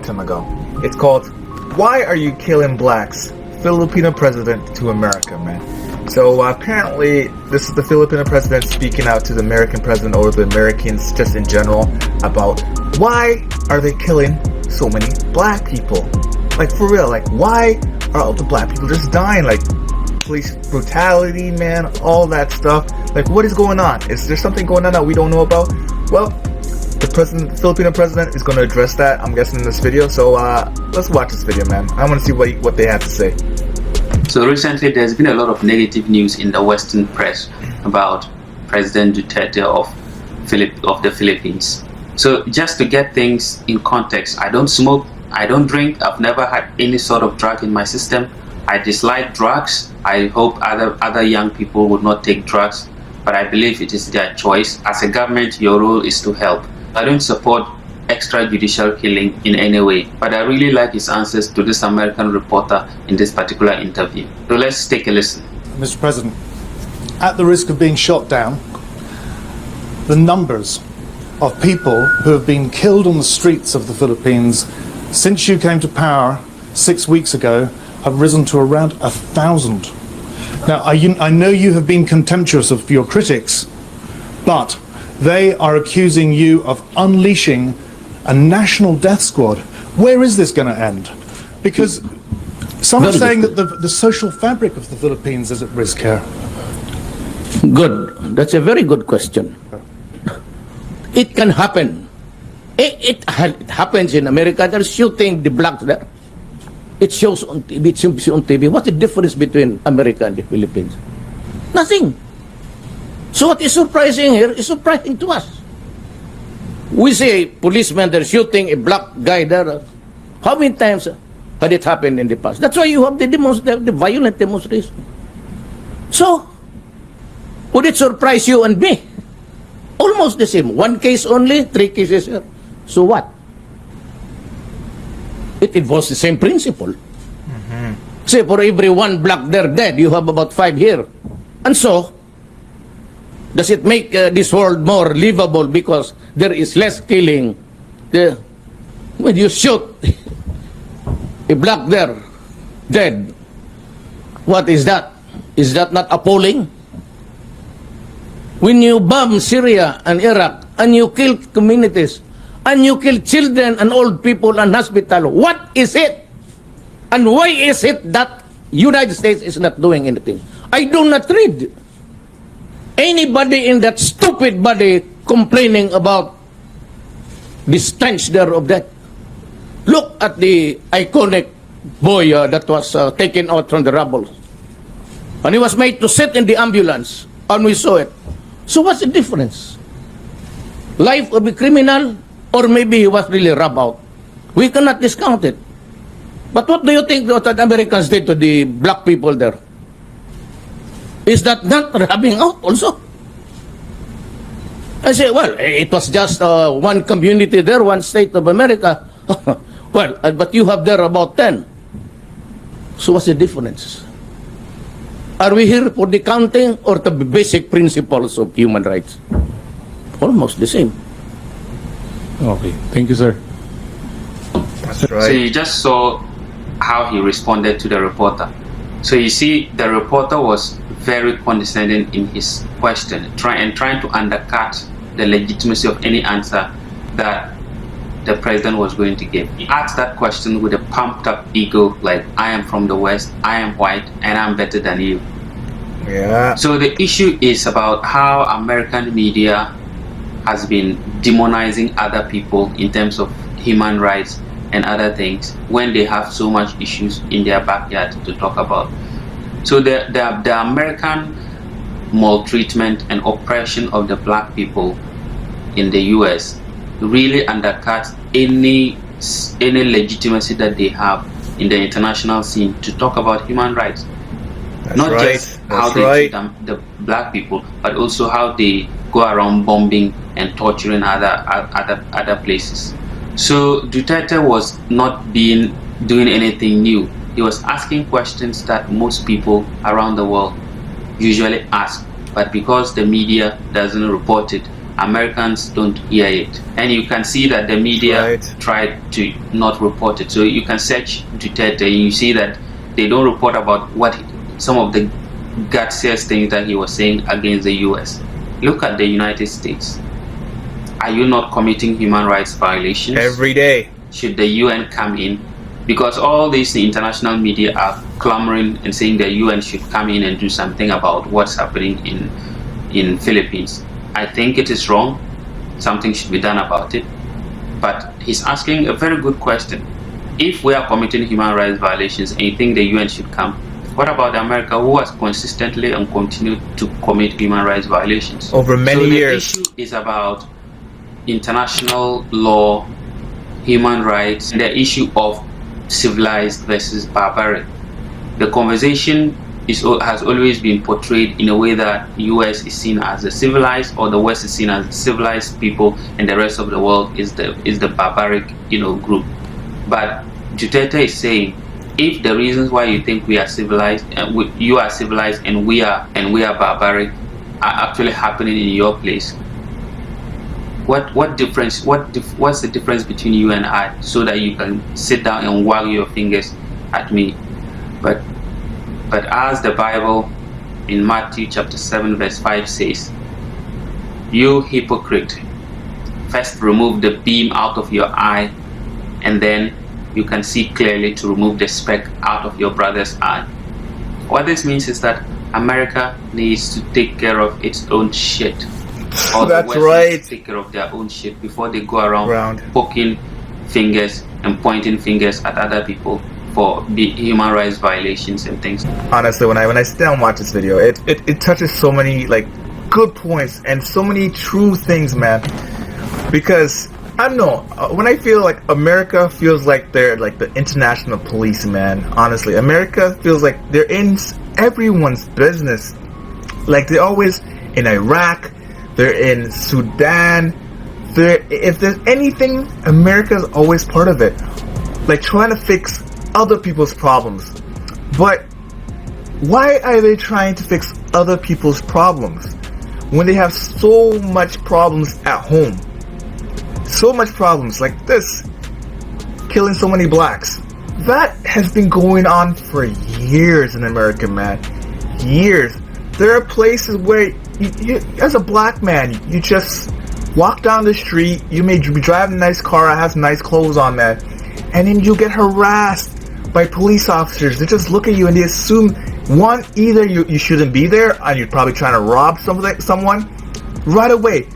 time ago. It's called "Why Are You Killing Blacks? Filipino President to America," man. So apparently, this is the Filipino president speaking out to the American president or the Americans just in general about why are they killing so many black people? Like, for real, like, why are all the black people just dying? Like, police brutality, man, all that stuff. Like, what is going on? Is there something going on that we don't know about? Well, the Filipino president is going to address that, I'm guessing, in this video. So let's watch this video, man. I want to see what they have to say. So recently, there's been a lot of negative news in the Western press about President Duterte of the Philippines. So just to get things in context, I don't smoke, I don't drink, I've never had any sort of drug in my system. I dislike drugs. I hope other young people would not take drugs, but I believe it is their choice. As a government, your role is to help. I don't support extrajudicial killing in any way, but I really like his answers to this American reporter in this particular interview. So let's take a listen. Mr. President, at the risk of being shot down, the numbers of people who have been killed on the streets of the Philippines since you came to power 6 weeks ago have risen to around 1,000. Now, I know you have been contemptuous of your critics, but they are accusing you of unleashing a national death squad. Where is this going to end? Because some are saying that the social fabric of the Philippines is at risk here. Good. That's a very good question. It can happen. It happens in America. They're shooting the blacks there. It shows on TV. It shows on TV. What's the difference between America and the Philippines? Nothing. So what is surprising here is surprising to us. We see a policeman there shooting a black guy there. How many times had it happened in the past? That's why you have the violent demonstration. So, would it surprise you and me? Almost the same. One case only, 3 cases here. So what? It involves the same principle. Say for every 1 black there dead, you have about 5 here. And so, does it make this world more livable because there is less killing? When you shoot a black there dead, what is that? Is that not appalling? When you bomb Syria and Iraq and you kill communities and you kill children and old people and hospital, what is it? And why is it that United States is not doing anything? I do not read anybody in that stupid body complaining about the stench there of that. Look at the iconic boy that was taken out from the rubble. And he was made to sit in the ambulance, and we saw it. So what's the difference? Life of a criminal, or maybe he was really rubbed out. We cannot discount it. But what do you think that the Americans did to the black people there? Is that not rubbing out also? I say, well, it was just one community there, one state of America. Well, but you have there about 10. So what's the difference? Are we here for the counting or the basic principles of human rights? Almost the same. Okay, thank you, sir. That's right. So you just saw how he responded to the reporter. So you see, the reporter was very condescending in his question, trying to undercut the legitimacy of any answer that the president was going to give. He asked that question with a pumped up ego, like, I am from the West, I am white, and I'm better than you. Yeah. So the issue is about how American media has been demonizing other people in terms of human rights and other things when they have so much issues in their backyard to talk about. So the American maltreatment and oppression of the black people in the US really undercuts any legitimacy that they have in the international scene to talk about human rights. That's Not right. just how they treat the black people, but also how they go around bombing and torturing other places. So Duterte was not doing anything new. He was asking questions that most people around the world usually ask, but because the media doesn't report it, Americans don't hear it. And you can see that the media Right. tried to not report it. So you can search Duterte and you see that they don't report about some of the gutsiest things that he was saying against the US. Look at the United States. Are you not committing human rights violations? Every day. Should the UN come in? Because all these international media are clamoring and saying the UN should come in and do something about what's happening in Philippines. I think it is wrong. Something should be done about it. But he's asking a very good question. If we are committing human rights violations and you think the UN should come, what about America, who has consistently and continued to commit human rights violations? Over many years. The issue is about international law, human rights, and the issue of civilized versus barbaric. The conversation has always been portrayed in a way that US is seen as the civilized, or the West is seen as the civilized people, and the rest of the world is the barbaric, group. But Duterte is saying, if the reasons why you think we are civilized, you are civilized, and we are barbaric, are actually happening in your place, what difference? What's the difference between you and I, so that you can sit down and wag your fingers at me? But as the Bible in Matthew chapter 7 verse 5 says, you hypocrite, first remove the beam out of your eye, and then you can see clearly to remove the speck out of your brother's eye. What this means is that America needs to take care of its own shit. Or the That's West right. needs to take care of their own shit before they go around poking fingers and pointing fingers at other people for human rights violations and things. Honestly, when I sit down and watch this video, it touches so many good points and so many true things, man. Because I don't know, when I feel like America feels like they're like the international police, man. Honestly, America feels like they're in everyone's business. Like they're always in Iraq, they're in Sudan. If there's anything, America's always part of it. Like trying to fix other people's problems. But why are they trying to fix other people's problems when they have so much problems at home? So much problems like this, killing so many blacks. That has been going on for years in America, man. Years. There are places where you as a black man, you just walk down the street, you may be driving a nice car, has nice clothes on, man, and then you get harassed by police officers. They just look at you and they assume, one, either you shouldn't be there and you're probably trying to rob someone right away.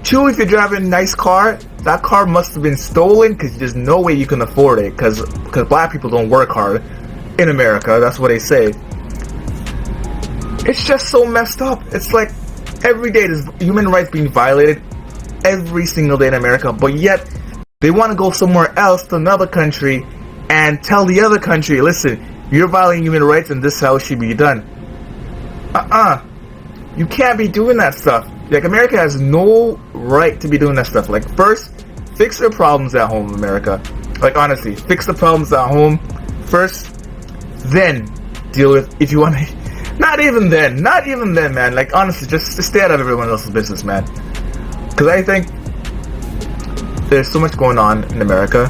Two, if you're driving a nice car, that car must have been stolen because there's no way you can afford it because black people don't work hard in America. That's what they say. It's just so messed up. It's like every day there's human rights being violated every single day in America, but yet they want to go somewhere else to another country and tell the other country, listen, you're violating human rights and this is how it should be done. You can't be doing that stuff. Like, America has no right to be doing that stuff. Like, first, fix your problems at home, America. Like, honestly, fix the problems at home first, then deal with, if you want to, not even then, man. Like, honestly, just stay out of everyone else's business, man. Because I think there's so much going on in America.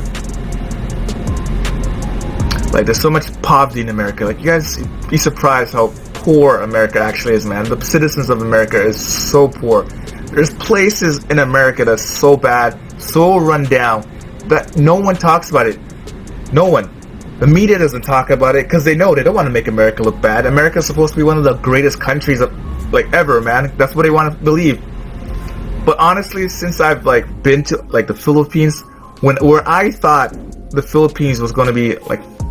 Like, there's so much poverty in America. Like, you guys be surprised how poor America actually is, man. The citizens of America is so poor. There's places in America that's so bad, so run down, that no one talks about it. No one. The media doesn't talk about it because they know they don't want to make America look bad. America's supposed to be one of the greatest countries ever, man. That's what they want to believe. But honestly, since I've been to the Philippines, where I thought the Philippines was going to be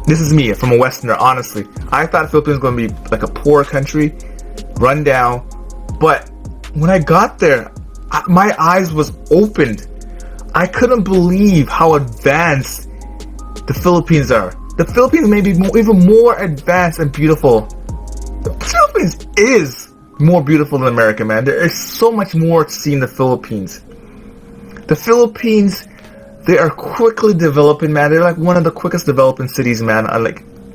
this is me from a Westerner, honestly. I thought the Philippines was going to be like a poor country, run down. But when I got there, my eyes was opened. I couldn't believe how advanced the Philippines are. The Philippines may be even more advanced and beautiful. The Philippines is more beautiful than America, man. There is so much more to see in the Philippines. The Philippines, they are quickly developing, man. They're like one of the quickest developing cities, man.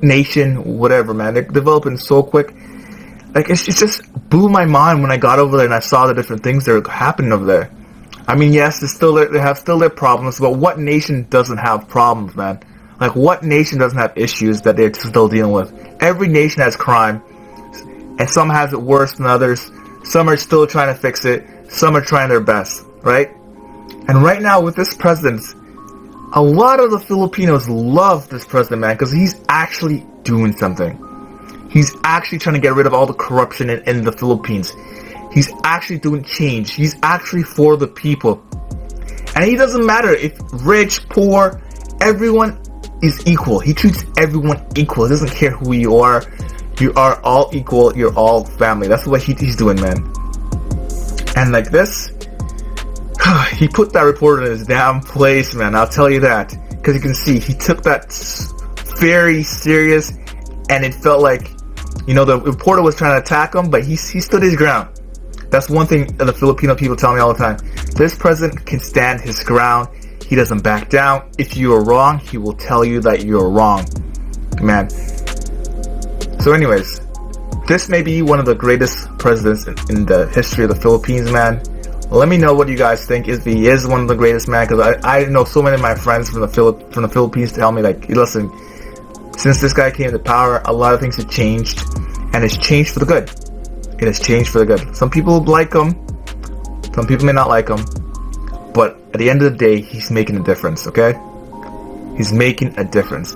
Nation, whatever, man. They're developing so quick. It just blew my mind when I got over there and I saw the different things that are happening over there. I mean, yes, they have still their problems, but what nation doesn't have problems, man? Like, what nation doesn't have issues that they're still dealing with? Every nation has crime, and some has it worse than others. Some are still trying to fix it. Some are trying their best, right? And right now, with this president, a lot of the Filipinos love this president, man, because he's actually doing something. He's actually trying to get rid of all the corruption in the Philippines. He's actually doing change. He's actually for the people. And he doesn't matter if rich, poor, everyone is equal. He treats everyone equal. He doesn't care who you are. You are all equal. You're all family. That's what he's doing, man. And like this, he put that reporter in his damn place, man. I'll tell you that. Because you can see, he took that very serious, and it felt like, you know, the reporter was trying to attack him, but he stood his ground. That's one thing that the Filipino people tell me all the time. This president can stand his ground. He doesn't back down. If you are wrong, he will tell you that you're wrong, man. So anyways, this may be one of the greatest presidents in the history of the Philippines, man. Let me know what you guys think. If he is one of the greatest, man, because I know so many of my friends from the Philippines tell me, like, listen, since this guy came to power, a lot of things have changed, and it's changed for the good. It has changed for the good. Some people like him, some people may not like him, but at the end of the day, he's making a difference, okay? He's making a difference.